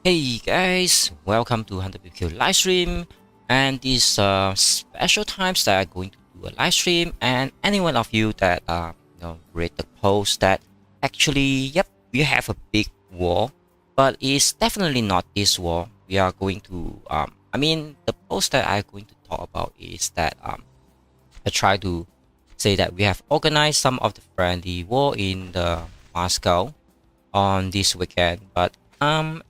Hey guys, welcome to HunterBBQ live stream, and these special times that I'm going to do a live stream. And any one of you that read the post that actually, yep, we have a big war, but it's definitely not this war. We are going to the post that I'm going to talk about is that I try to say that we have organized some of the friendly war in the Moscow on this weekend, but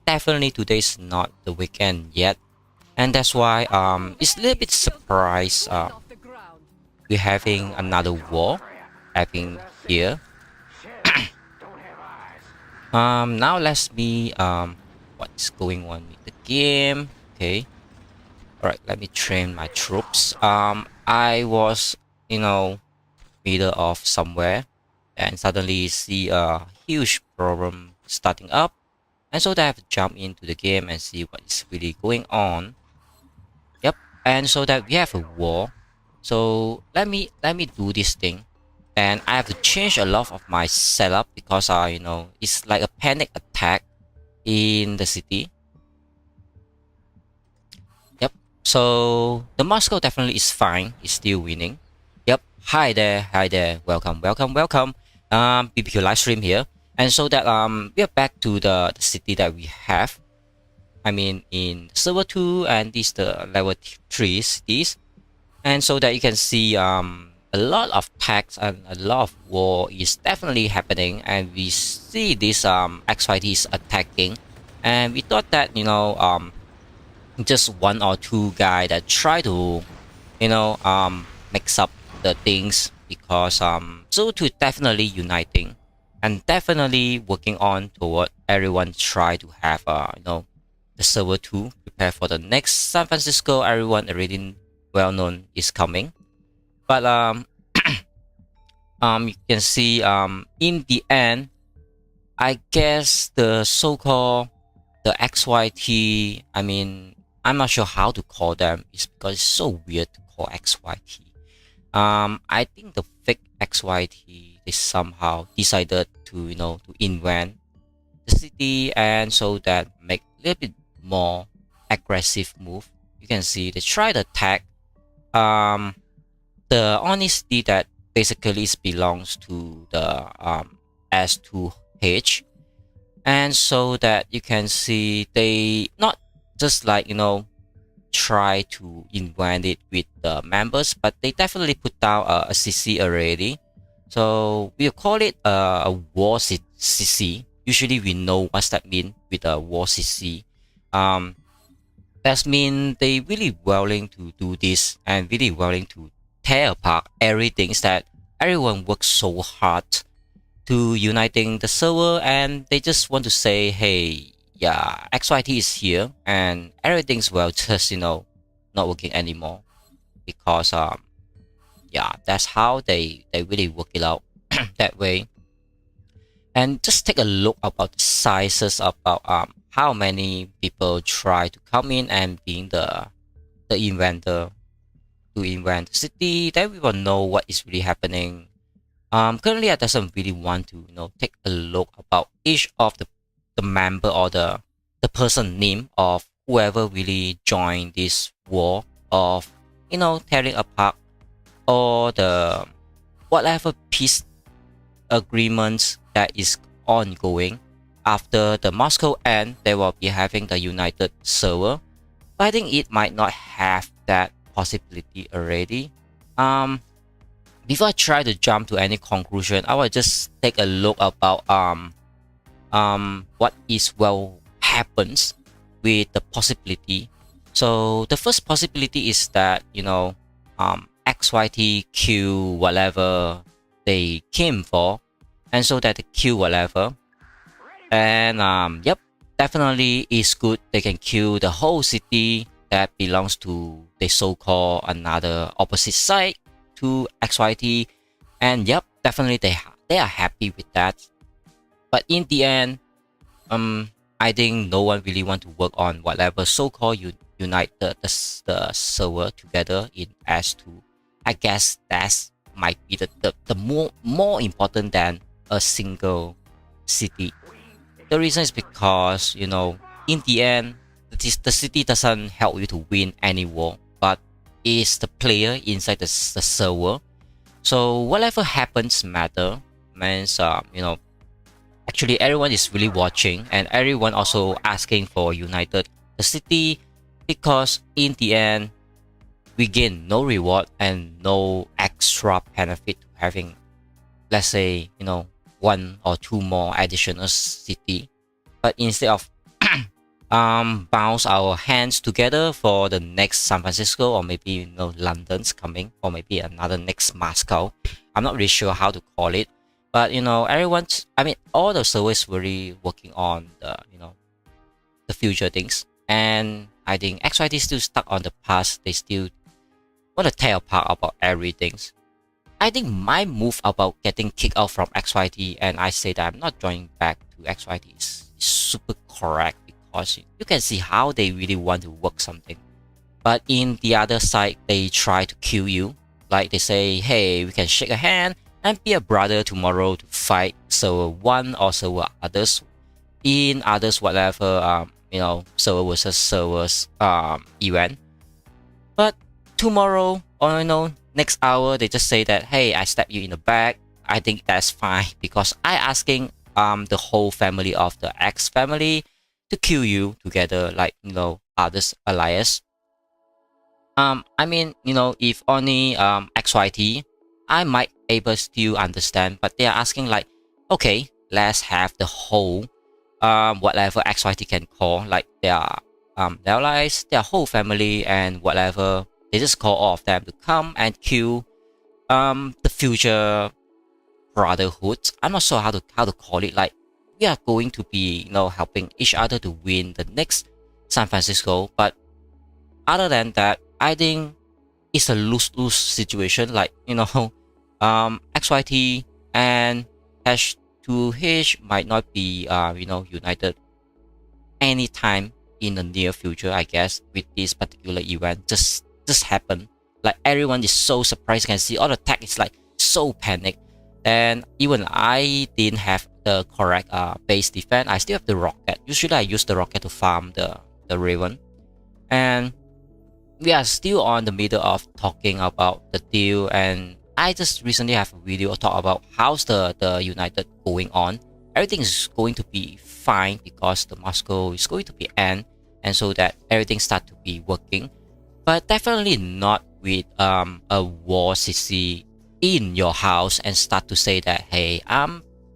definitely today's not the weekend yet, and that's why it's a little bit surprised. We're having another war having here. Now let's me what's going on with the game. Okay, all right. Let me train my troops. I was middle of somewhere, and suddenly see a huge problem starting up. And so they have to jump into the game and see what is really going on. Yep, and so that we have a war. So let me do this thing, and I have to change a lot of my setup because it's like a panic attack in the city. Yep. So the Moscow definitely is fine. It's still winning. Yep. Hi there. Welcome. BBQ live stream here. And so that we are back to the city that we have. I mean in server 2, and this the level 3 cities. And so that you can see a lot of attacks and a lot of war is definitely happening, and we see this XYT is attacking, and we thought that just one or two guy that try to mix up the things, because so to definitely uniting and definitely working on toward everyone try to have the server 2 prepare for the next San Francisco. Everyone already well known is coming, but you can see in the end, I guess the so-called the XYT, I'm not sure how to call them. It's because it's so weird to call XYT. I think the fake XYT, they somehow decided to to invent the city, and so that make a little bit more aggressive move. You can see they try to attack the only city that basically belongs to the S2H, and so that you can see they not just like try to invent it with the members, but they definitely put down a CC already. So we'll call it a war CC. Usually we know what's that mean with a war CC. That means they really willing to do this and really willing to tear apart everything that everyone works so hard to uniting the server, and they just want to say, hey, yeah, XYT is here and everything's well just not working anymore, because yeah, that's how they really work it out that way. And just take a look about the sizes, about how many people try to come in and being the inventor to invent the city. Then we will know what is really happening. Currently I doesn't really want to take a look about each of the member or the person name of whoever really joined this war of tearing apart or the whatever peace agreements that is ongoing. After the Moscow end, they will be having the united server, but I think it might not have that possibility already. Before I try to jump to any conclusion, I will just take a look about what is well happens with the possibility. So the first possibility is that XYT kill whatever they came for, and so that they kill whatever, and yep, definitely is good. They can kill the whole city that belongs to the so-called another opposite side to XYT, and yep, definitely they are happy with that. But in the end, I think no one really want to work on whatever so-called unite the server together in S2. I guess that's might be the more important than a single city. The reason is because in the end, the city doesn't help you to win any war, but is the player inside the server. So whatever happens matter, means actually everyone is really watching, and everyone also asking for united the city, because in the end we gain no reward and no extra benefit to having, let's say, one or two more additional city. But instead of bounce our hands together for the next San Francisco, or maybe London's coming, or maybe another next Moscow. I'm not really sure how to call it, but everyone's, I mean, all the servers really working on the future things, and I think XYT still stuck on the past. They still want to tear apart about everything. I think my move about getting kicked out from XYT, and I say that I'm not joining back to XYT, is super correct, because you can see how they really want to work something. But in the other side, they try to kill you. Like they say, hey, we can shake a hand and be a brother tomorrow to fight server 1 or server others, in others whatever, server versus servers event. But tomorrow, or next hour, they just say that, hey, I stab you in the back. I think that's fine, because I asking the whole family of the X family to kill you together, like others alliance. I mean, if only XYT, I might able still understand, but they are asking like, okay, let's have the whole whatever XYT can call, like their allies, their whole family, and whatever. They just call all of them to come and kill the future brotherhood. I'm not sure how to call it. Like, we are going to be helping each other to win the next San Francisco. But other than that, I think it's a lose-lose situation. Like XYT and S2H might not be united anytime in the near future. I guess with this particular event just happened. Like, everyone is so surprised. You can see all the tech is like so panicked, and even I didn't have the correct base defense. I still have the rocket. Usually I use the rocket to farm the Raven, and we are still on the middle of talking about the deal. And I just recently have a video talk about how's the United going on. Everything is going to be fine, because the Moscow is going to be end, and so that everything start to be working. But definitely not with a war CC in your house and start to say that, hey,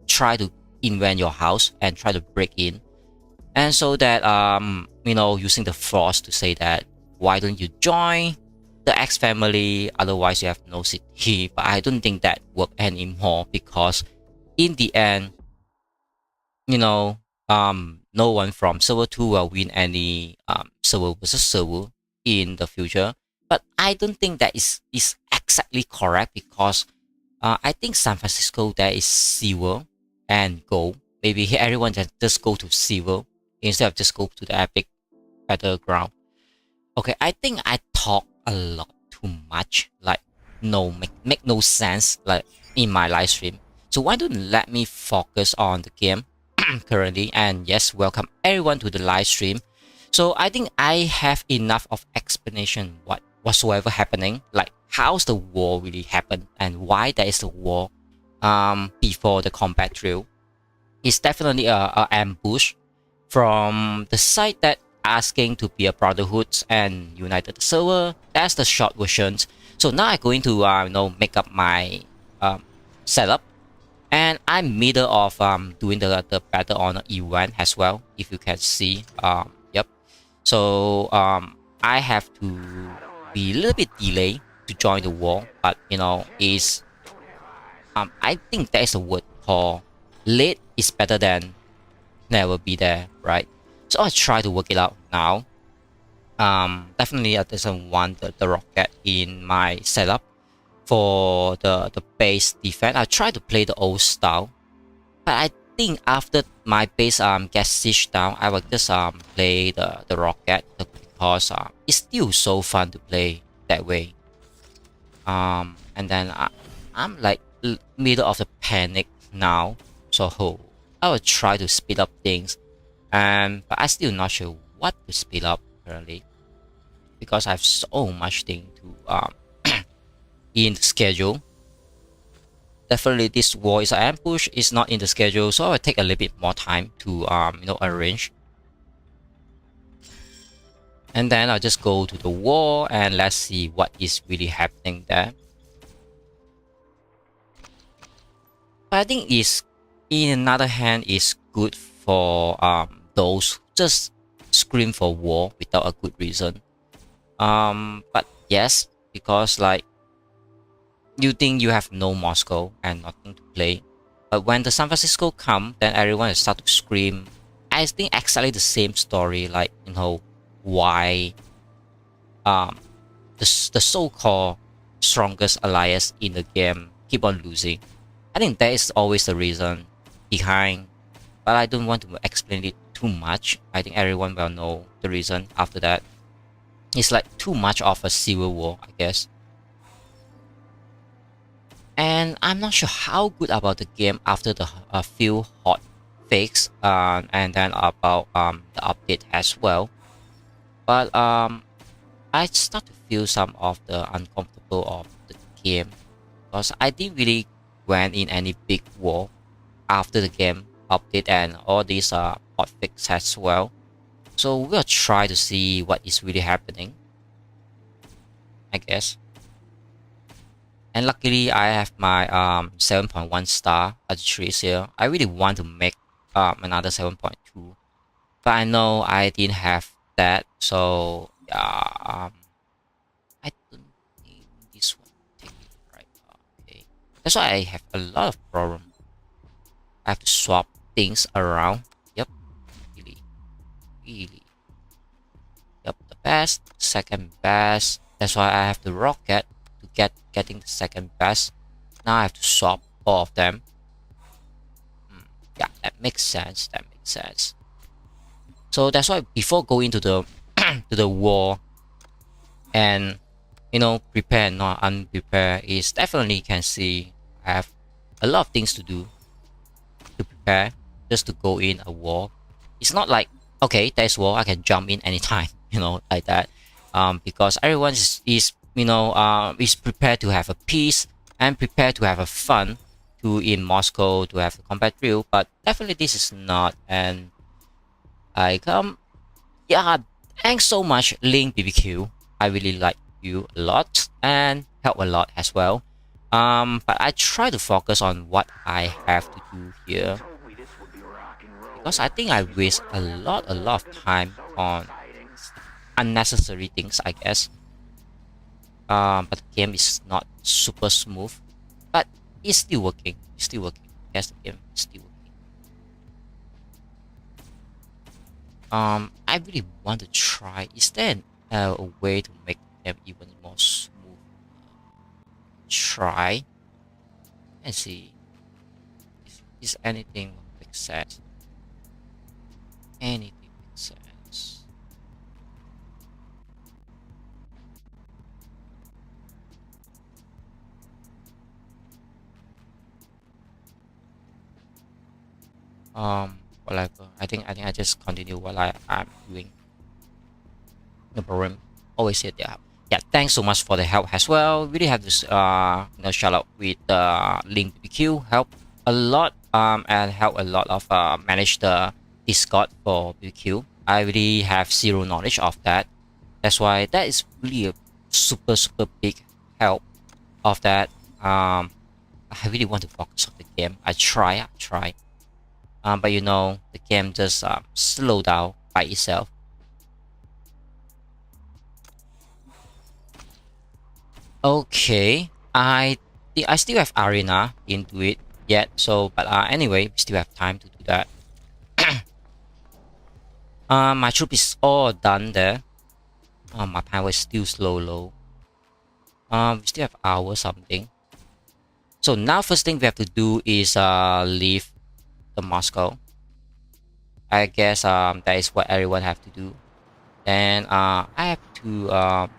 try to invent your house and try to break in, and so that using the force to say that, why don't you join the X family, otherwise you have no city. But I don't think that work anymore, because in the end, no one from server 2 will win any server versus server in the future. But I don't think that is exactly correct, because I think San Francisco there is silver and gold. Maybe everyone just go to silver instead of just go to the epic battleground. Okay, I think I talk a lot too much, like make no sense, like in my live stream. So why don't you let me focus on the game currently? And yes, welcome everyone to the live stream. So I think I have enough of explanation whatsoever happening, like how's the war really happened and why there is a war before the combat drill. It's definitely a ambush from the side that asking to be a brotherhood and united server. That's the short versions. So now I'm going to make up my setup, and I'm middle of doing the battle honor event as well, if you can see. Yep. So I have to be a little bit delayed to join the war, but is I think there is a word called late is better than never be there, right? So I'll try to work it out now. Definitely I doesn't want the rocket in my setup for the base defense. I try to play the old style, but I think after my base gets sieged down, I will just play the rocket, because it's still so fun to play that way. And then I'm like middle of the panic now, so I will try to speed up things But I still not sure what to speed up currently because I have so much thing to in the schedule. Definitely this war is an ambush, is not in the schedule, so I will take a little bit more time to arrange. And then I'll just go to the war and let's see what is really happening there. But I think is in another hand is good for those who just scream for war without a good reason. But yes, because like you think you have no Moscow and nothing to play, but when the San Francisco come, then everyone will start to scream. I think exactly the same story, like why the so-called strongest alliance in the game keep on losing. I think that is always the reason behind, but I don't want to explain it too much. I think everyone will know the reason after that. It's like too much of a civil war, I guess. And I'm not sure how good about the game after the few hot fix and then about the update as well. But I start to feel some of the uncomfortable of the game because I didn't really went in any big war after the game update and all these hot fix as well. So we'll try to see what is really happening, I guess. And luckily I have my 7.1 star at the trees here. I really want to make another 7.2, but I know I didn't have that, so yeah, I don't think this one take it right. Okay, that's why I have a lot of problem. I have to swap things around. Yep, really. Yep, the best, second best. That's why I have the rocket to getting the second best. Now I have to swap all of them. Yeah, that makes sense. That makes sense. So that's why before going to the to the war and prepare not unprepare is definitely you can see I have a lot of things to do to prepare just to go in a war. It's not like okay, there's war, I can jump in anytime, like that. Because everyone is prepared to have a peace and prepared to have a fun to in Moscow to have the combat drill, but definitely this is not. And like yeah, thanks so much Link BBQ. I really like you a lot and help a lot as well. But I try to focus on what I have to do here because I think I waste a lot of time on unnecessary things, I guess. But the game is not super smooth, but it's still working. It's still working. Yes, the game is still working. I really want to try. Is there a way to make them even more smooth? Try and see. Is anything make sense? Anything makes sense? Whatever. I think I just continue what I'm doing. No problem. Always here there. Yeah, thanks so much for the help as well. Really have this shout out with Link BBQ, help a lot and help a lot of manage the Discord for BBQ. I really have zero knowledge of that. That's why that is really a super big help of that. I really want to focus on the game. I try. But the game just slow down by itself. Okay, I still have arena into it yet, so but anyway, we still have time to do that. My troop is all done there. My power is still low. We still have hour something. So now first thing we have to do is leave the Moscow. I guess that is what everyone have to do. Then I have to I'm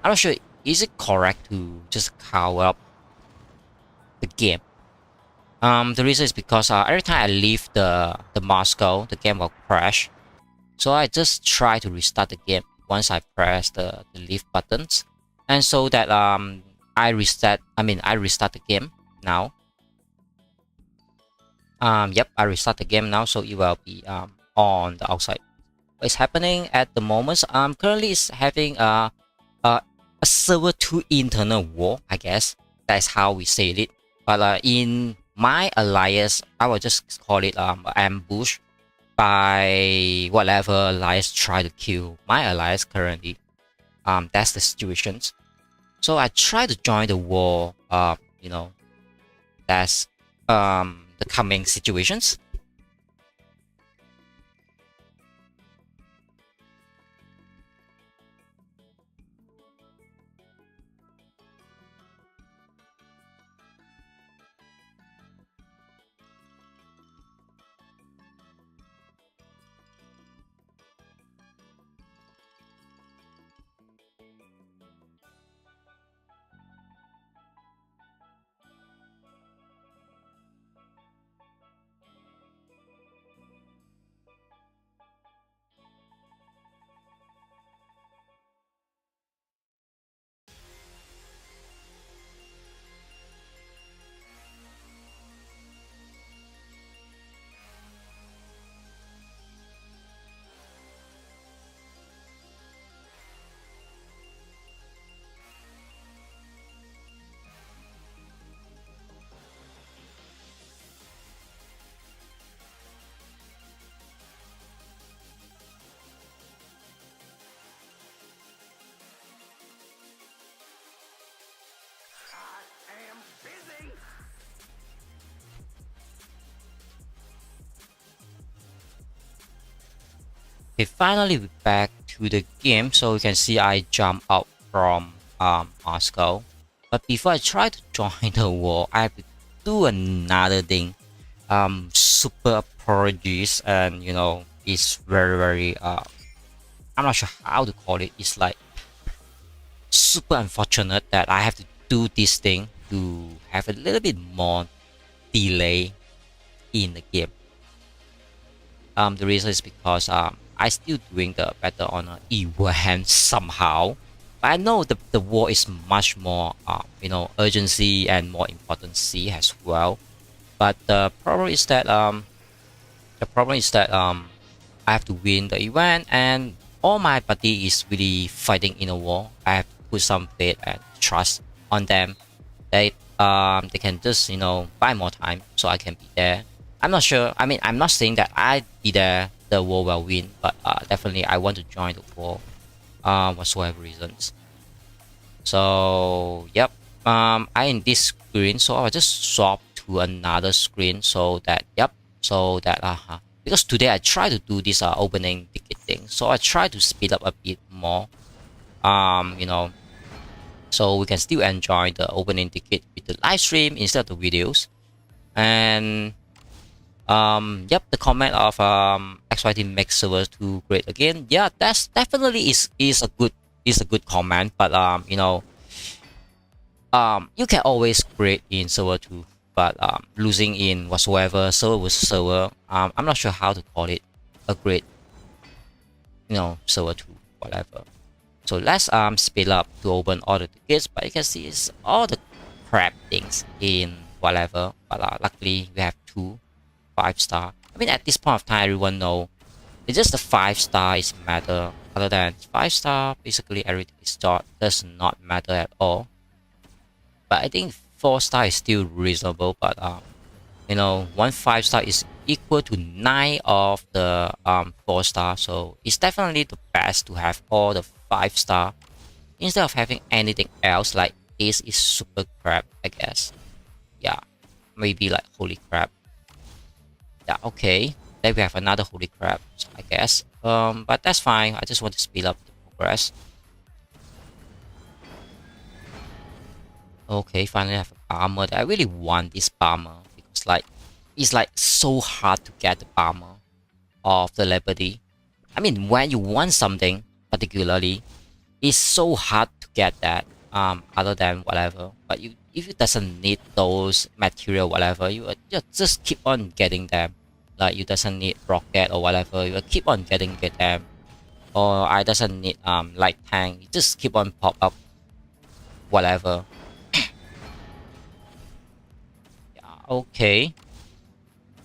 not sure, is it correct to just cover up the game? The reason is because every time I leave the Moscow, the game will crash. So I just try to restart the game once I press the leave buttons, and so that I restart the game now. Yep, I restart the game now, so it will be on the outside. What's happening at the moment? Currently is having a server 2 internal war, I guess. That's how we say it. But in my alliance, I will just call it ambush by whatever alliance try to kill my alliance currently. That's the situations. So I try to join the war. That's the coming situations. Okay, finally we're back to the game. So you can see I jump out from Moscow. But before I try to join the war, I have to do another thing. Super apologies, and it's very I'm not sure how to call it. It's like super unfortunate that I have to do this thing to have a little bit more delay in the game. The reason is because I still doing the battle on an event somehow. But I know the war is much more urgency and more importancy as well. But the problem is that I have to win the event, and all my party is really fighting in a war. I have to put some faith and trust on them. They can just buy more time so I can be there. I'm not sure. I mean, I'm not saying that I be there, the war will win, but definitely I want to join the war, whatsoever reasons. So yep, I in this screen, so I'll just swap to another screen so that because today I try to do this opening ticket thing, so I try to speed up a bit more, so we can still enjoy the opening ticket with the live stream instead of the videos. And yep, the comment of XYT makes server 2 great again. Yeah, that's definitely is a good comment, but you can always great in server 2, but losing in whatsoever server with server, I'm not sure how to call it a great server 2 whatever. So let's speed up to open all the tickets, but you can see it's all the crap things in whatever, but luckily we have 2 5-star. I mean, at this point of time, everyone know it's just the 5-star is matter. Other than 5-star, basically everything does not matter at all. But I think 4-star is still reasonable. But 1 5-star is equal to 9 of the 4-star, so it's definitely the best to have all the 5-star instead of having anything else. Like Ace is super crap, I guess. Yeah, maybe like holy crap. Yeah, okay. Then we have another holy crap, I guess. But that's fine. I just want to speed up the progress. Okay, finally I have a armor. I really want this bomber because it's like so hard to get the bomber of the Liberty. I mean, when you want something particularly, it's so hard to get that. Other than whatever, but you if it doesn't need those material, whatever, you just keep on getting them. Like you doesn't need rocket or whatever, you keep on getting them. Or I doesn't need light tank, you just keep on pop up whatever. Yeah, okay.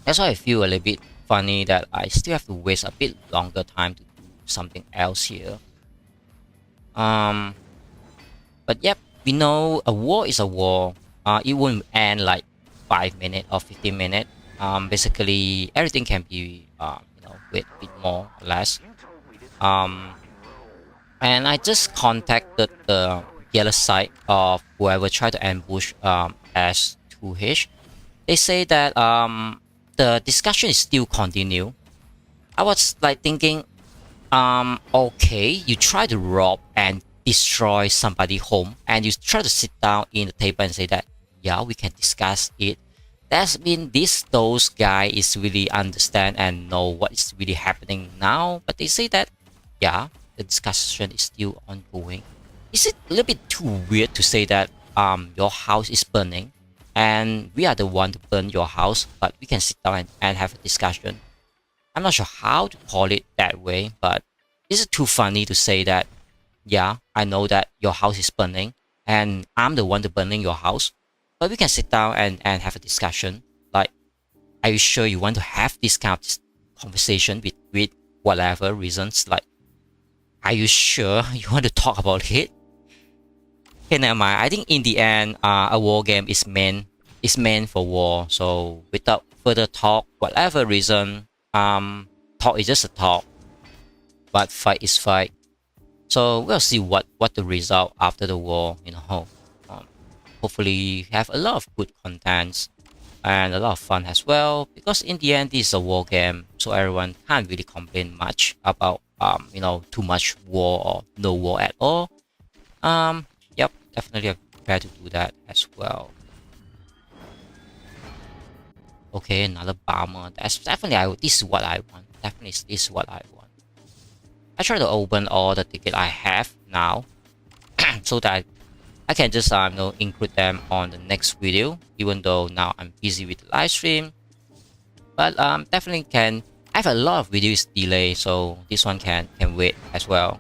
That's why I feel a little bit funny that I still have to waste a bit longer time to do something else here. But yep, we know a war is a war. It won't end like 5 minutes or 15 minutes. Basically everything can be wait a bit more or less. And I just contacted the yellow side of whoever tried to ambush S2H. They say that the discussion is still continue. I was like thinking, okay, you try to rob and destroy somebody's home, and you try to sit down in the table and say that, yeah, we can discuss it. That's mean those guy is really understand and know what is really happening now. But they say that, yeah, the discussion is still ongoing. Is it a little bit too weird to say that your house is burning and we are the one to burn your house, but we can sit down and have a discussion? I'm not sure how to call it that way, but is it too funny to say that, yeah, I know that your house is burning and I'm the one to burning your house, but we can sit down and have a discussion? Like, are you sure you want to have this kind of conversation with whatever reasons? Like, are you sure you want to talk about it? Okay, never mind. I think in the end, a war game is meant for war. So without further talk, whatever reason, talk is just a talk, but fight is fight. So we'll see what the result after the war. Hopefully have a lot of good contents and a lot of fun as well. Because in the end, this is a war game, so everyone can't really complain much about too much war or no war at all. Yep, definitely I'm prepared to do that as well. Okay, another bomber. That's definitely this is what I want. Definitely this is what I want. I try to open all the tickets I have now so that I can just include them on the next video, even though now I'm busy with the live stream. But definitely can. I have a lot of videos delay, so this one can wait as well.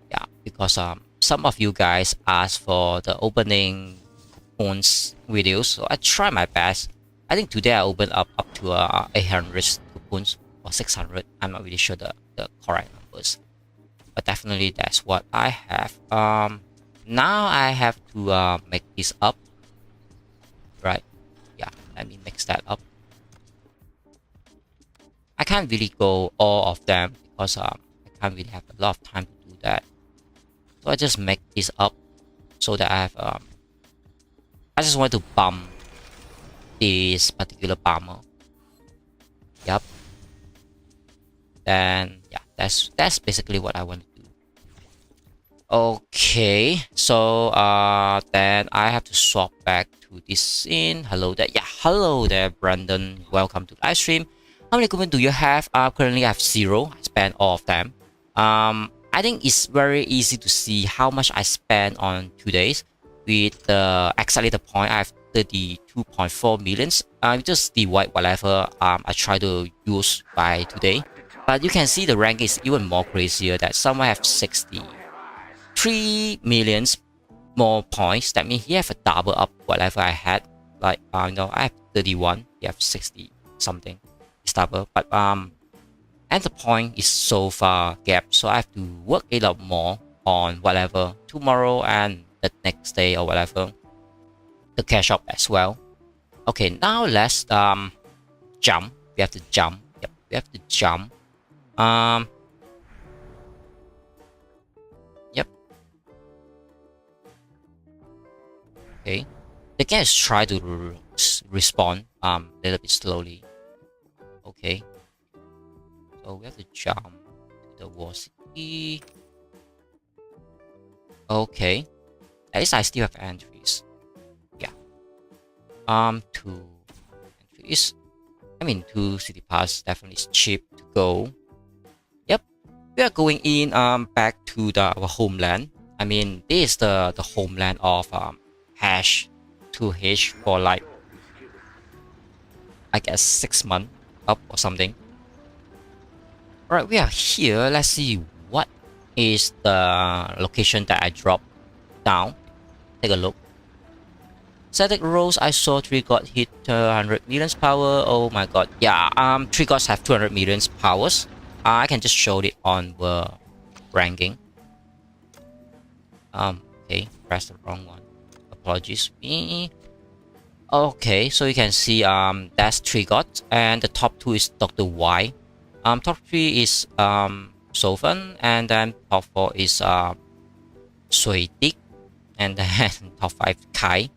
Yeah, because some of you guys asked for the opening coupons videos, so I try my best. I think today I opened up to 800 coupons or 600. I'm not really sure the correct numbers, but definitely that's what I have. Now I have to make this up, right? Yeah, let me mix that up. I can't really go all of them because I can't really have a lot of time to do that. So I just make this up so that I have I just want to bump this particular bomber. Yep. Then yeah, that's basically what I want to do. Okay, so then I have to swap back to this scene. Hello there. Yeah, hello there, Brandon. Welcome to live stream. How many coupons do you have? Currently I have 0. I spent all of them. I think it's very easy to see how much I spent on 2 days. With exactly the point, I have 32.4 millions. Just divide whatever I try to use by today. But you can see the rank is even more crazier. That someone have 63 millions more points. That means he have a double up whatever I had. Like I have 31. He have 60 something. It's double. But and the point is so far gap. So I have to work a lot more on whatever tomorrow and the next day or whatever. The cash up as well. Okay, now let's jump. We have to jump. Yep, we have to jump. Yep. Okay. The game is try to respawn a little bit slowly. Okay. So we have to jump to the war city. Okay. At least I still have entries. Yeah. 2 entries. I mean 2 city pass definitely is cheap to go. Yep. We are going in back to our homeland. I mean this is the homeland of S2H for like, I guess 6 months up or something. Alright, we are here. Let's see what is the location that I dropped down. Take a look. Static rolls, I saw 3 god hit 100 million power. Oh my god. Yeah, 3 gods have 200 million powers. I can just show it on the ranking. Okay, press the wrong one. Apologies me. Okay, so you can see that's 3 gods, and the top 2 is Dr. Y. Top 3 is Sofen, and then top 4 is Suitik, and then top 5 Kai.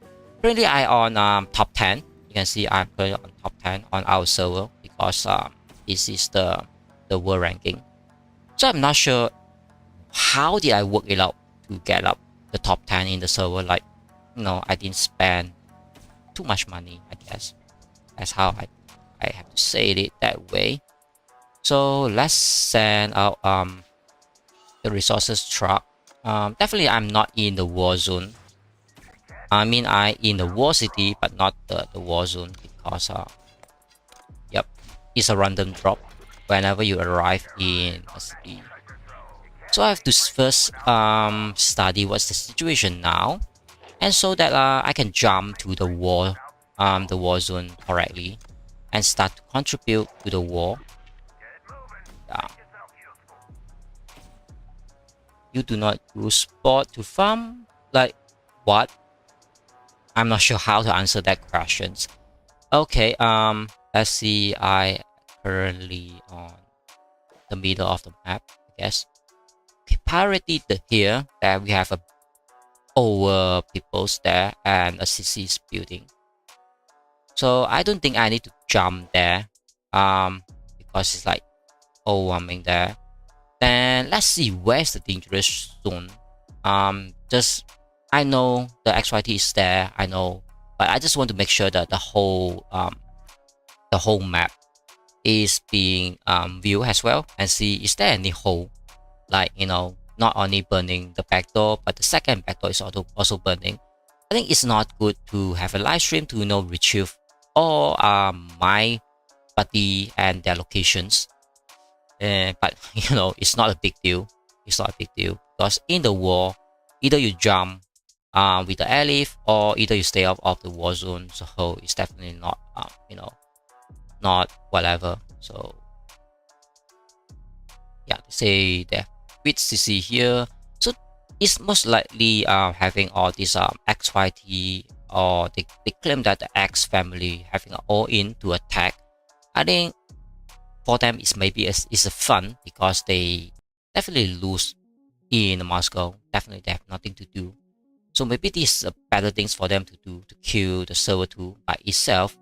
Currently I on top 10. You can see I'm currently on top 10 on our server because this is the world ranking. So I'm not sure how did I work it out to get up the top 10 in the server. Like, you know, I didn't spend too much money, I guess. That's how I have to say it that way. So let's send out the resources truck. Definitely I'm not in the war zone. I mean, I in the war city, but not the war zone because yep, it's a random drop whenever you arrive in a city. So I have to first study what's the situation now, and so that I can jump to the war zone correctly and start to contribute to the war. Yeah. You do not use sport to farm? Like what? I'm not sure how to answer that questions. Okay, let's see. I currently on the middle of the map, I guess. Okay, priority here that we have a over peoples there and a CC is building. So I don't think I need to jump there because it's like overwhelming there. Then let's see where's the dangerous zone. Just I know the XYT is there, I know, but I just want to make sure that the whole map is being viewed as well, and see is there any hole, like, you know, not only burning the back door, but the second back door is also burning. I think it's not good to have a live stream to, you know, retrieve all my party and their locations. But you know, it's not a big deal. It's not a big deal because in the war, either you jump with the airlift or either you stay out of the war zone. So it's definitely not you know, not whatever. So yeah, say that with CC here, so it's most likely having all this XYT, or they claim that the X family having all in to attack. I think for them it's maybe it's a fun because they definitely lose in Moscow. Definitely they have nothing to do. So maybe this is better things for them to do to kill the server 2 by itself.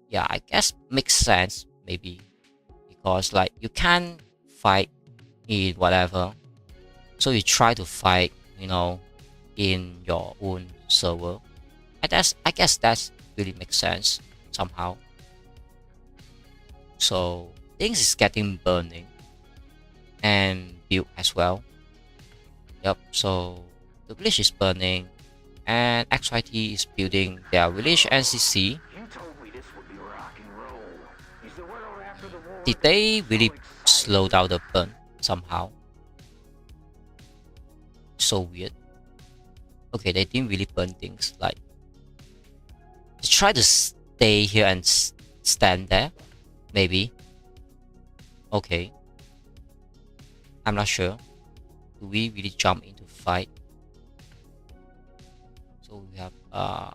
Yeah, I guess makes sense maybe because like you can't fight in whatever. So you try to fight, you know, in your own server. I guess that's really makes sense somehow. So things is getting burning and built as well. Yep, so the village is burning and XYT is building their village NCC. Did they really slow down the burn somehow? So weird. Okay, they didn't really burn things, like they try to stay here and stand there, maybe. Okay, I'm not sure. Do we really jump into fight? So we have a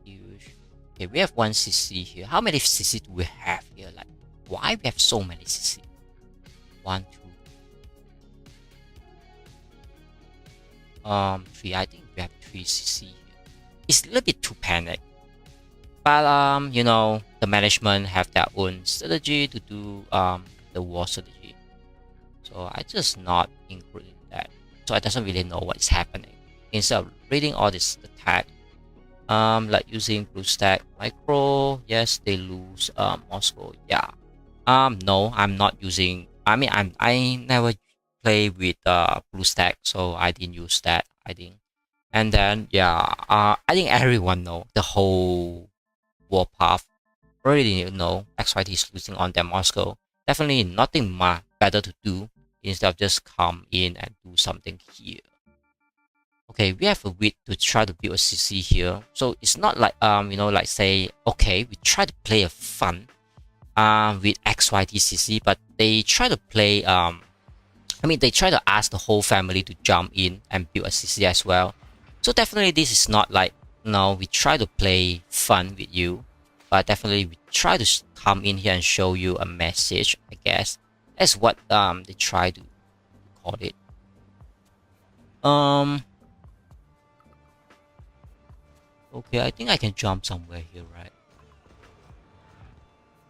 huge. Okay, we have 1 CC here. How many CC do we have here? Like, why we have so many CC? 1, 2, 3. I think we have 3 CC here. It's a little bit too panic. But you know, the management have their own strategy to do the war strategy. So I just not including that. So I doesn't really know what is happening. Instead of reading all this attack, like using BlueStack micro, yes, they lose Moscow. Yeah. No, I'm not using. I mean, I never play with BlueStack, so I didn't use that. I think And then yeah, I think everyone know the whole Warpath already know XYT is losing on them Moscow. Definitely nothing better to do instead of just come in and do something here. Okay, we have a wit to try to build a CC here. So it's not like like say, okay, we try to play a fun with XYT CC, but they try to play they try to ask the whole family to jump in and build a CC as well. So definitely this is not like, no, we try to play fun with you, but definitely we try to come in here and show you a message, I guess. That's what they try to call it. Okay, I think I can jump somewhere here, right?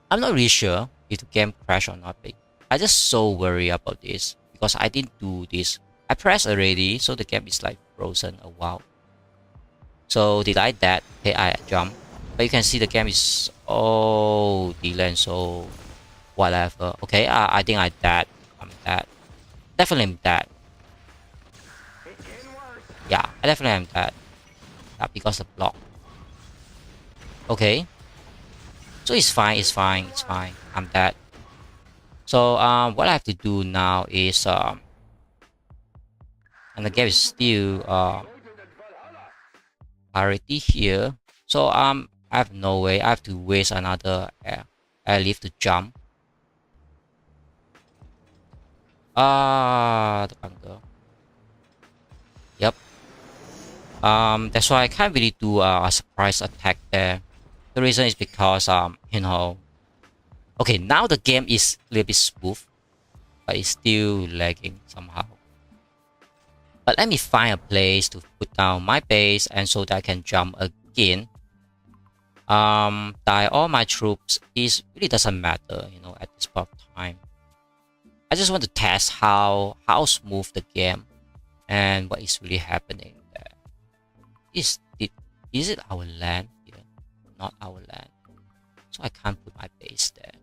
I'm not really sure if the game crashed or not, but I just so worried about this because I didn't do this. I pressed already, so the game is like frozen a while. So did I that? Okay, I jump. But you can see the game is delayed, so whatever. Okay, I think I dead. I'm dead. Definitely I'm dead. Yeah, I definitely am dead. Yeah, because of block. Okay. So it's fine, it's fine, it's fine. I'm dead. So what I have to do now is and the game is still parity here. So I have no way. I have to waste another airlift to jump. The bunker. Yep. That's why I can't really do a surprise attack there. The reason is because okay, now the game is a little bit smooth, but it's still lagging somehow. But let me find a place to put down my base and so that I can jump again. Die all my troops is really doesn't matter, at this point of time. I just want to test how smooth the game and what is really happening there. Is it our land here? Not our land. So I can't put my base there.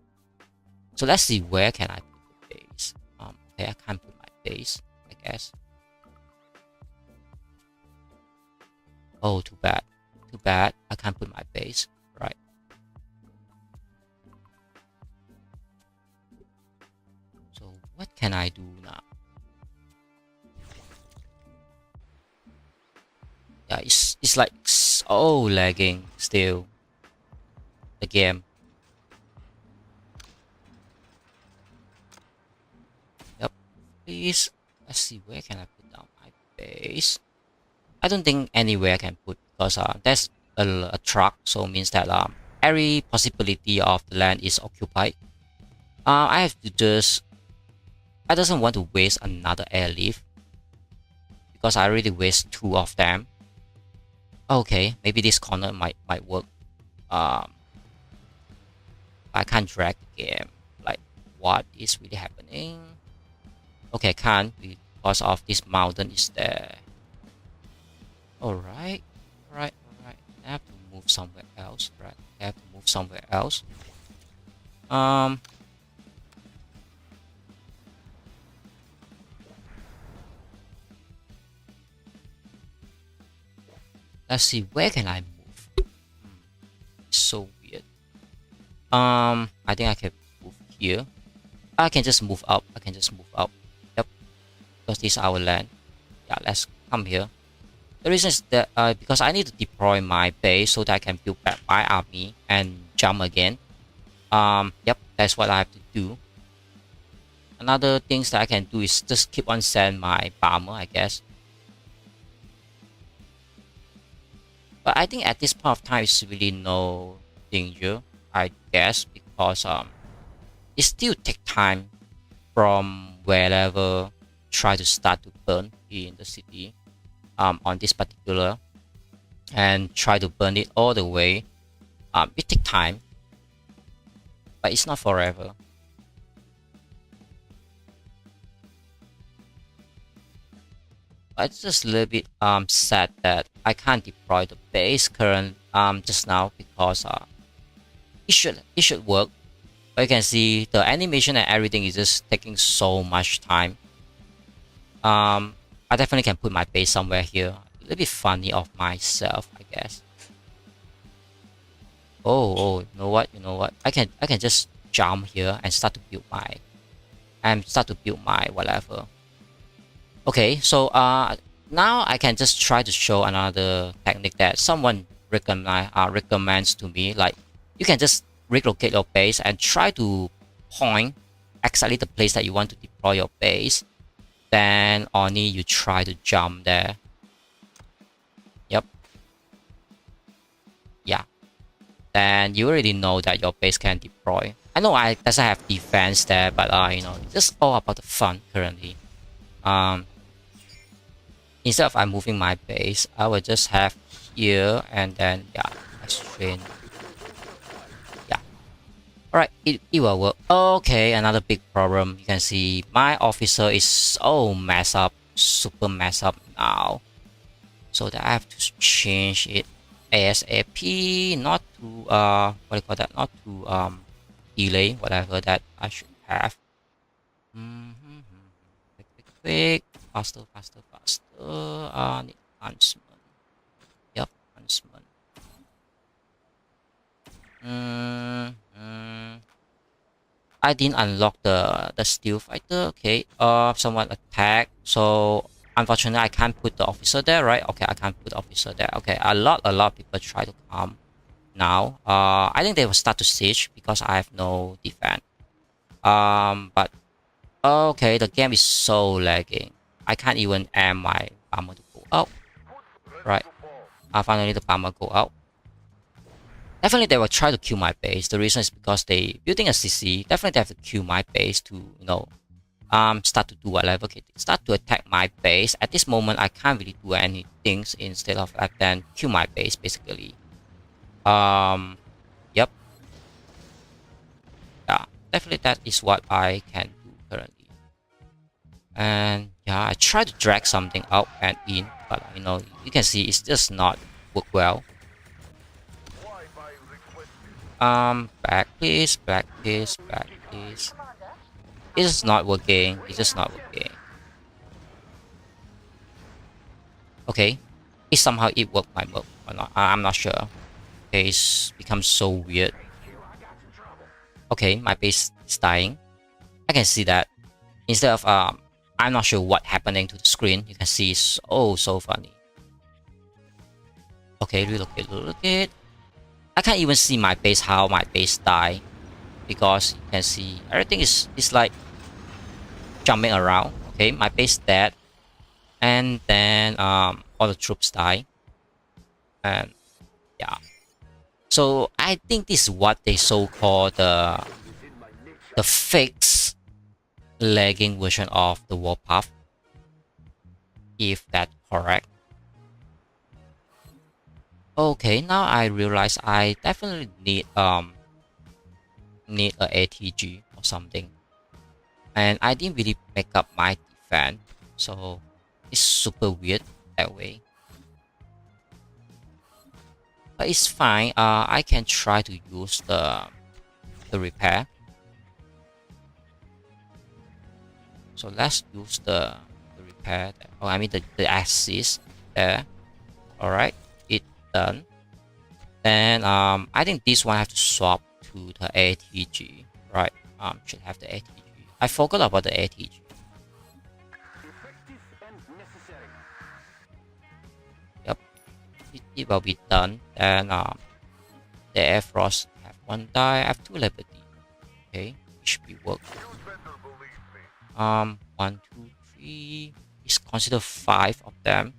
So let's see, where can I put the base? Okay, I can't put my base, I guess. Oh, too bad. Too bad. I can't put my base. Right. So what can I do now? Yeah, it's like so lagging still. The game. Yep. Please. Let's see, where can I put down my base? I don't think anywhere I can put because there's a truck, so means that every possibility of the land is occupied. I have to just, I doesn't want to waste another airlift because I already waste 2 of them. Okay, maybe this corner might work. I can't drag the game. Like, what is really happening? Okay, I can't because of this mountain is there. Alright. I have to move somewhere else, right? I have to move somewhere else. Let's see, where can I move? So weird. I think I can move here. I can just move up. Yep. Because this is our land. Yeah, let's come here. The reason is that because I need to deploy my base so that I can build back my army and jump again. Yep, that's what I have to do. Another things that I can do is just keep on send my bomber, I guess. But I think at this point of time, it's really no danger, I guess, because it still take time from wherever try to start to burn in the city. On this particular and try to burn it all the way. It takes time, but it's not forever. But it's just a little bit sad that I can't deploy the base current just now because it should work. But you can see the animation and everything is just taking so much time. I definitely can put my base somewhere here. little bit funny of myself, I guess. Oh, you know what? You know what? I can just jump here and start to build my whatever. Okay, so now I can just try to show another technique that someone recommends to me. Like, you can just relocate your base and try to point exactly the place that you want to deploy your base. Then only you try to jump there. Yep. Yeah. Then you already know that your base can deploy. I know I doesn't have defense there, but you know, it's just all about the fun currently. Instead of I'm moving my base, I will just have here and then yeah, train. Yeah. Alright, it will work. Okay, another big problem. You can see my officer is so messed up, super messed up now. So that I have to change it ASAP, not to what do you call that? Not to delay whatever that I should have. Quick, faster. Need enhancement. Yep, enhancement. I didn't unlock the steel fighter. Okay, someone attacked. So unfortunately, I can't put the officer there, right? Okay, I can't put the officer there. Okay, a lot of people try to come now. I think they will start to siege because I have no defense. But okay, the game is so lagging. I can't even aim my bomber to go out. Right. Finally the bomber go out. Definitely they will try to kill my base. The reason is because they building a CC. Definitely they have to kill my base to, you know, start to do whatever. Okay, start to attack my base. At this moment, I can't really do anything instead of like then kill my base basically. Yep. Yeah, definitely that is what I can do currently. And yeah, I try to drag something out and in, but you know, you can see it's just not work well. Back please. It's just not working. It's just not working. Okay, it somehow it worked my move or not. I'm not sure. Okay, it's become so weird. Okay, my base is dying. I can see that. Instead of I'm not sure what happening to the screen. You can see it's so funny. Okay, relocate. I can't even see my base, how my base die, because you can see everything is like jumping around. Okay, my base dead, and then all the troops die, and yeah. So I think this is what they so-called the fixed lagging version of the Warpath, if that's correct. Okay, now I realize I definitely need a ATG or something, and I didn't really make up my defense, so it's super weird that way. But it's fine. I can try to use the repair. So let's use the repair. Oh, I mean the assist there. All right. Done. Then I think this one I have to swap to the ATG, right? Should have the ATG. I forgot about the ATG. Yep, it will be done. Then the Air Frost have one die. I have 2 Liberty. Okay, it should be work. 1, 2, 3. It's considered 5 of them.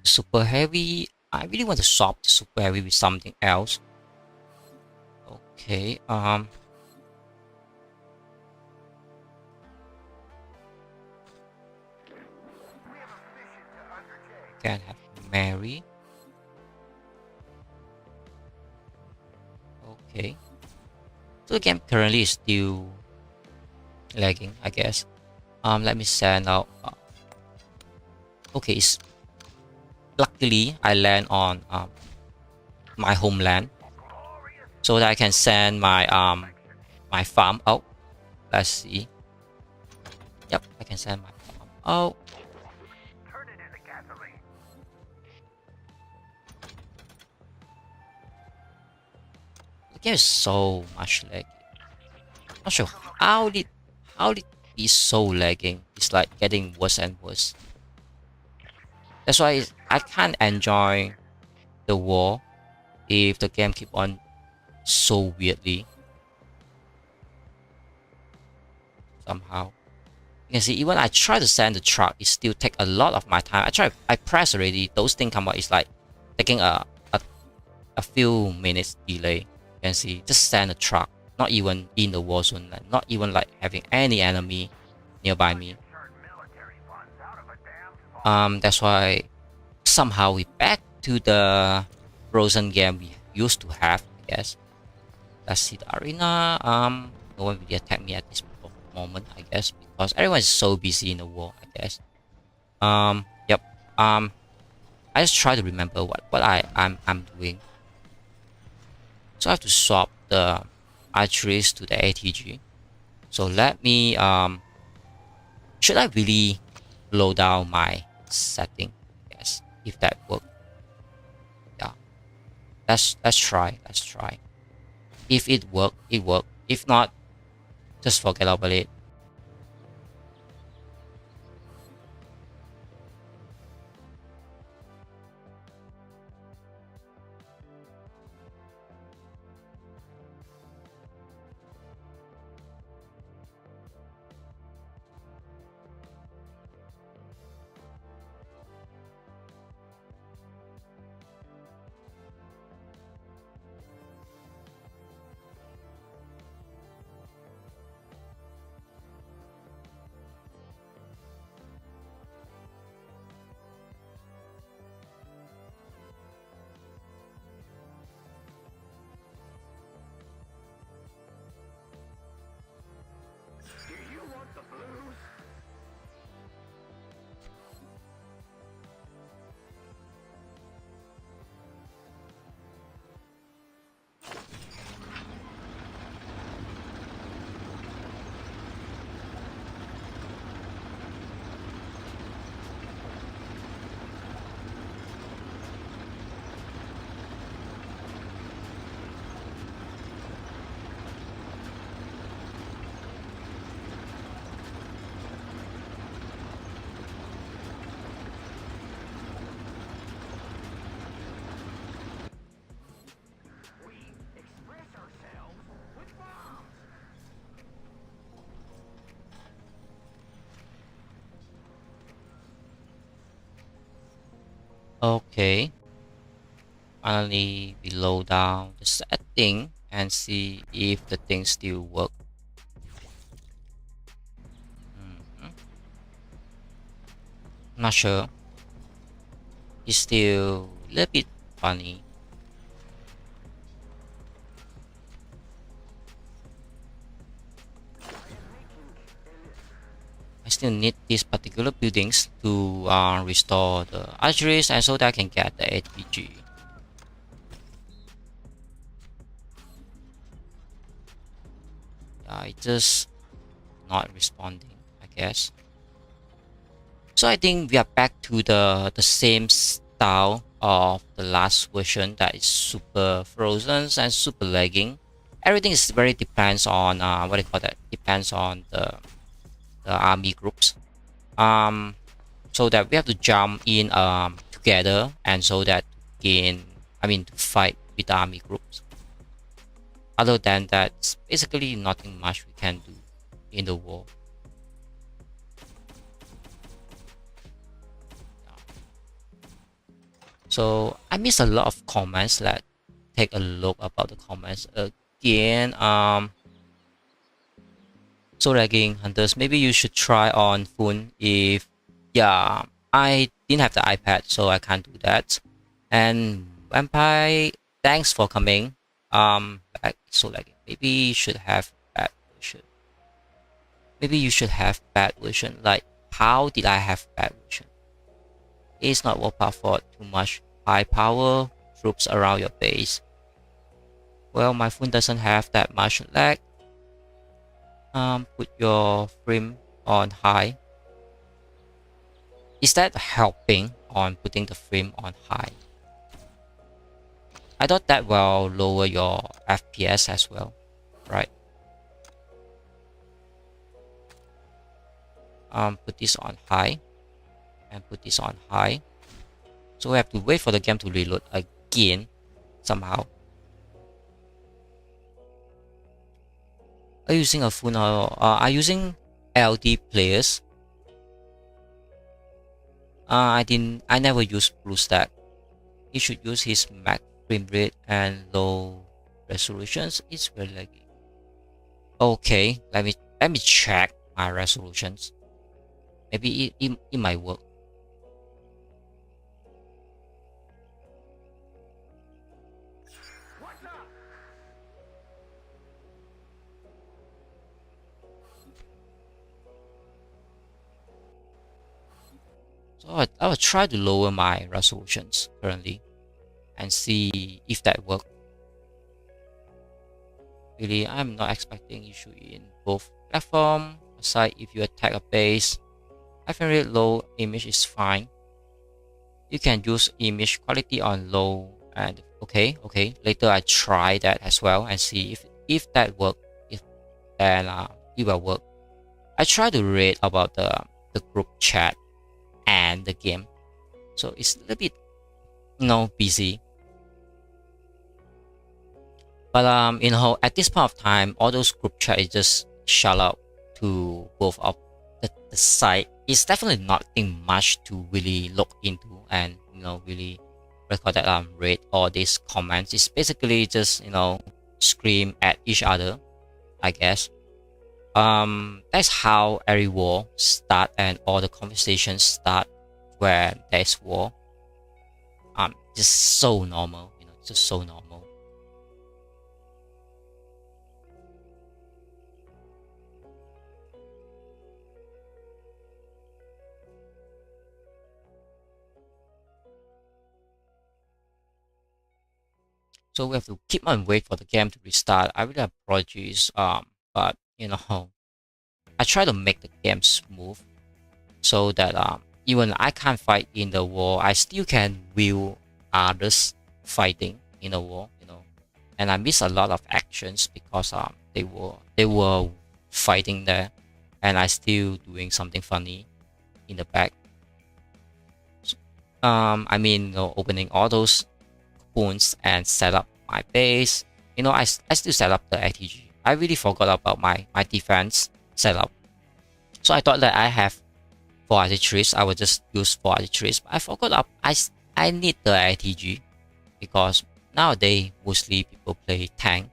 Super heavy. I really want to swap the super heavy with something else. Okay. Can have Mary. Okay. So the game currently is still lagging, I guess. Let me send out. Okay, it's luckily I land on my homeland, so that I can send my my farm out. Let's see. Yep, I can send my farm out. game is so much laggy. Not sure how did it be so lagging. It's like getting worse and worse. That's why I can't enjoy the war if the game keep on so weirdly. Somehow. You can see even I try to send the truck, it still take a lot of my time. I press already, those things come out, it's like taking a few minutes delay. You can see just send a truck, not even in the war zone, not even like having any enemy nearby me. That's why somehow we back to the frozen game we used to have, I guess. Let's see the arena. No one really attack me at this moment, I guess, because everyone is so busy in the war, I guess. Yep. I just try to remember what I'm doing. So I have to swap the archeries to the ATG. So let me should I really low down my setting? Yes, if that works. Yeah. Let's try. Let's try. If it work, it work. If not, just forget about it. Okay. Finally, we load down the setting and see if the thing still work. Not sure. It's still a little bit funny. I still need these particular buildings to restore the archeries and so that I can get the ATG. Yeah, it's just not responding, I guess. So I think we are back to the same style of the last version that is super frozen and super lagging. Everything is very depends on what do you call that? Depends on the army groups. So that we have to jump in together and so that to fight with the army groups. Other than that, it's basically nothing much we can do in the war. So I missed a lot of comments. Let's take a look about the comments again. So lagging hunters, maybe you should try on phone. If yeah, I didn't have the iPad, so I can't do that. And Vampire, thanks for coming. So lagging. Maybe you should have bad version. Maybe you should have bad version. Like, how did I have bad version? It's not Warpath for too much high power troops around your base. Well, my phone doesn't have that much lag. Put your frame on high. Is that helping on putting the frame on high? I thought that will lower your FPS as well, right? Put this on high and put this on high. So we have to wait for the game to reload again somehow. Are you using a phone or are you using LD players? I never use BlueStack. He should use his max frame rate and low resolutions. It's very laggy. Okay, let me check my resolutions. Maybe it might work. So I will try to lower my resolutions currently and see if that works. Really, I'm not expecting issue in both platform. Aside, if you attack a base, frame rate low, image is fine. You can use image quality on low and okay. Later I try that as well and see if that work. If then it will work. I try to read about the group chat and the game, so it's a little bit busy. But at this point of time, all those group chat is just shout out to both of the site. It's definitely nothing much to really look into and really record that read all these comments. It's basically just scream at each other, I guess. That's how every war start and all the conversations start where there's war. Just so normal, just so normal. So we have to keep on wait for the game to restart. I really apologize. But I try to make the game smooth so that even I can't fight in the war, I still can view others fighting in the war. And I miss a lot of actions because they were fighting there, and I still doing something funny in the back. I mean, opening all those wounds and set up my base. I still set up the ATG. I really forgot about my defense setup. So I thought that I have 4 artilleries. I would just use 4 artilleries. But I forgot I need the ATG because nowadays mostly people play tank.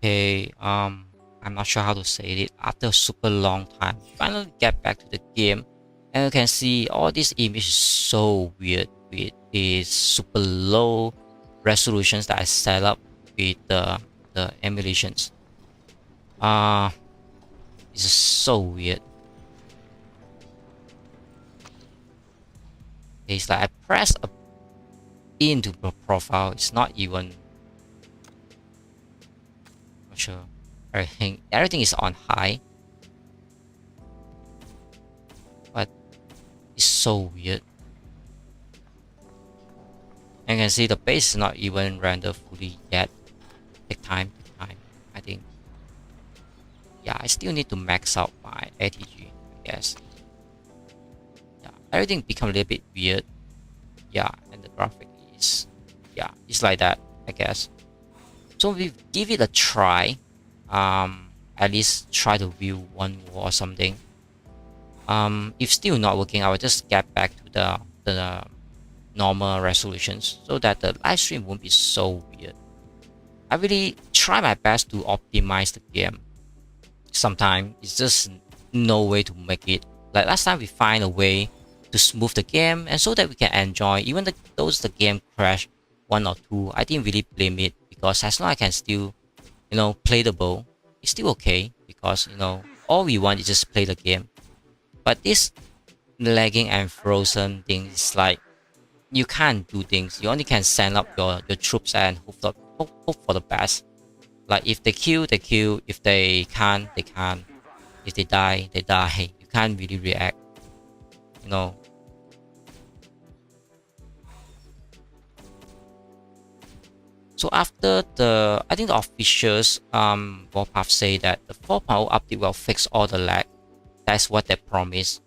Okay, I'm not sure how to say it. After a super long time, finally get back to the game, and you can see all this image is so weird with these super low resolutions that I set up with the emulations. It's so weird. It's like I press into the profile. It's not even. Not sure. Everything is on high. But it's so weird. And you can see the base is not even rendered fully yet. Take time. I think. Yeah, I still need to max out my ATG, I guess. Yeah, everything become a little bit weird. Yeah, and the graphic is, yeah, it's like that, I guess. So we give it a try. At least try to view one more or something. If still not working, I will just get back to the normal resolutions so that the live stream won't be so weird. I really try my best to optimize the game. Sometimes it's just no way to make it. Like last time we find a way to smooth the game and so that we can enjoy even those the game crash 1 or 2. I didn't really blame it because as long as I can still, play the bow, it's still okay because, all we want is just play the game. But this lagging and frozen thing is like you can't do things. You only can send up your troops and hope for the best. Like if they kill, they kill. If they can't, they can't. If they die, they die. You can't really react. So after I think the officials, Warpath say that the 4.0 update will fix all the lag. That's what they promise.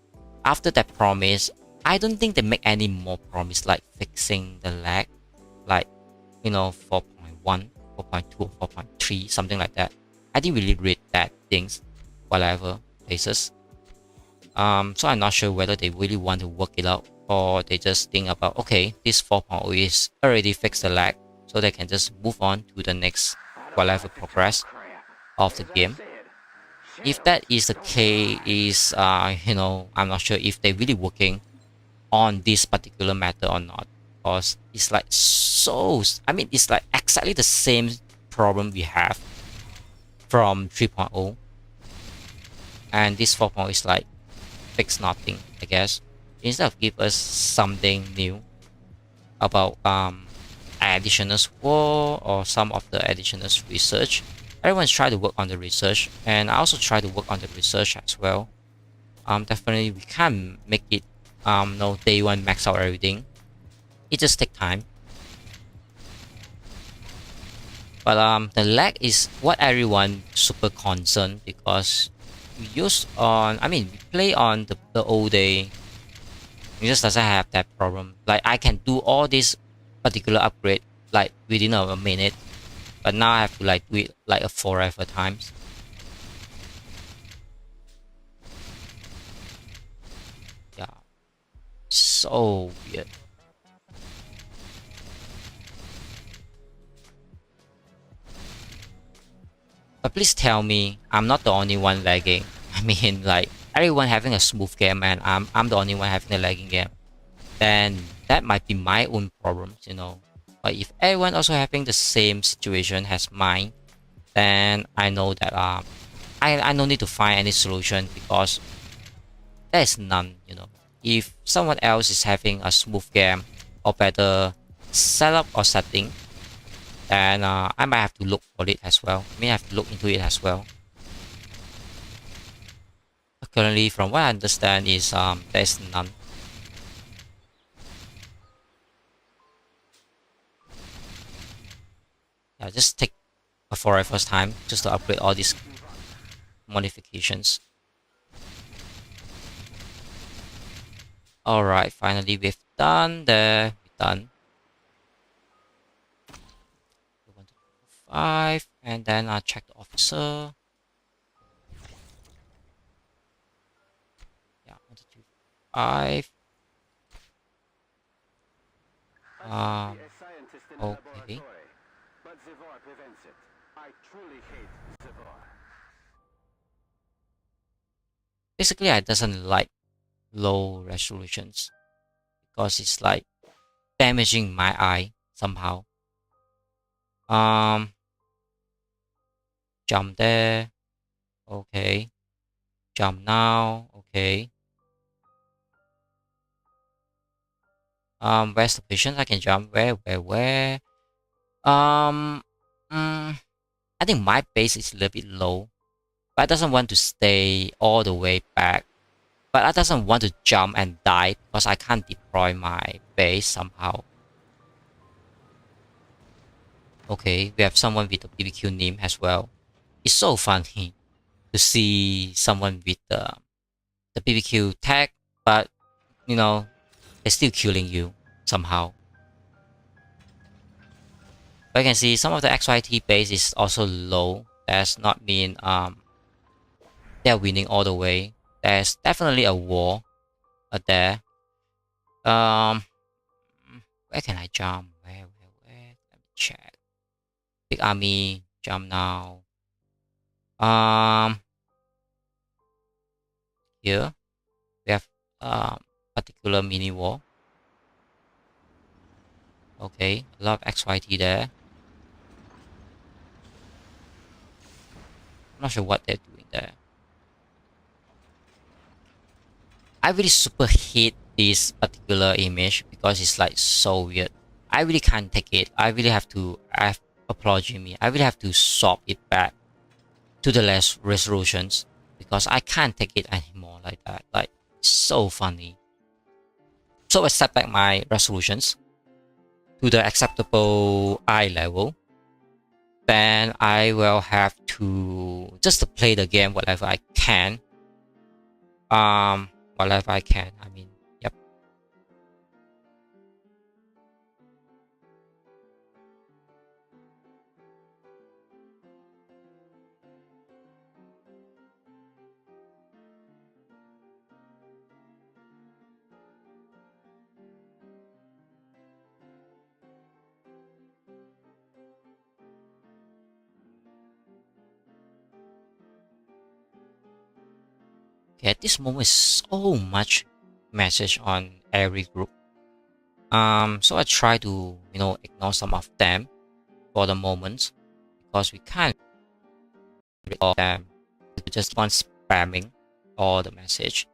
After that promise, I don't think they make any more promise like fixing the lag, like 4.1, 4.2, 4.3, something like that. I didn't really read that things, whatever places. So I'm not sure whether they really want to work it out or they just think about, okay, this 4.0 is already fixed the lag, so they can just move on to the next whatever progress of the game. If that is the case, I'm not sure if they're really working on this particular matter or not, because it's like it's like exactly the same problem we have from 3.0, and this 4.0 is like fix nothing, I guess. Instead of give us something new about additional war or some of the additional research. Everyone's trying to work on the research, and I also try to work on the research as well. Definitely we can't make it no day one max out everything. It just take time. But the lag is what everyone super concerned because we play on the old day. It just doesn't have that problem. Like I can do all this particular upgrade like within a minute, but now I have to like do it like a forever times. Yeah, so weird. But please tell me I'm not the only one lagging. I mean, like everyone having a smooth game and I'm the only one having a lagging game. Then that might be my own problems, But if everyone also having the same situation as mine, then I know that I don't need to find any solution because there's none, If someone else is having a smooth game or better setup or setting, then I might have to look for it as well. I have to look into it as well. But currently, from what I understand, is there's none. Yeah, just take a forever's time just to upgrade all these modifications. Alright, finally we've done we're done. 1, 2, 5, and then I'll check the officer. Yeah, 1, 2, 3, 5. Okay. Basically, I doesn't like low resolutions because it's like damaging my eye somehow. Jump there. Okay. Jump now. Okay. Where's the position I can jump? Where? Mm, I think my base is a little bit low, but I doesn't want to stay all the way back. But I doesn't want to jump and die because I can't deploy my base somehow. Okay, we have someone with a BBQ name as well. It's so funny to see someone with the BBQ tag, but you know, they're still killing you somehow. But you can see some of the XYT base is also low. That's not mean they're winning all the way. There's definitely a war there. Where can I jump? Where? Let me check. Big army, jump now. Here we have particular mini war. Okay, a lot of XYT there. I'm not sure what they're doing there. I really super hate this particular image because it's like so weird. I really can't take it. I really have to, apologize me. I really have to swap it back to the less resolutions because I can't take it anymore like that. Like, so funny. So I set back my resolutions to the acceptable eye level. Then I will have to just to play the game whatever I can. Whatever I can. I mean, yep. Okay, at this moment, so much message on every group. So I try to, ignore some of them for the moment because we can't read all them. We just want spamming all the message.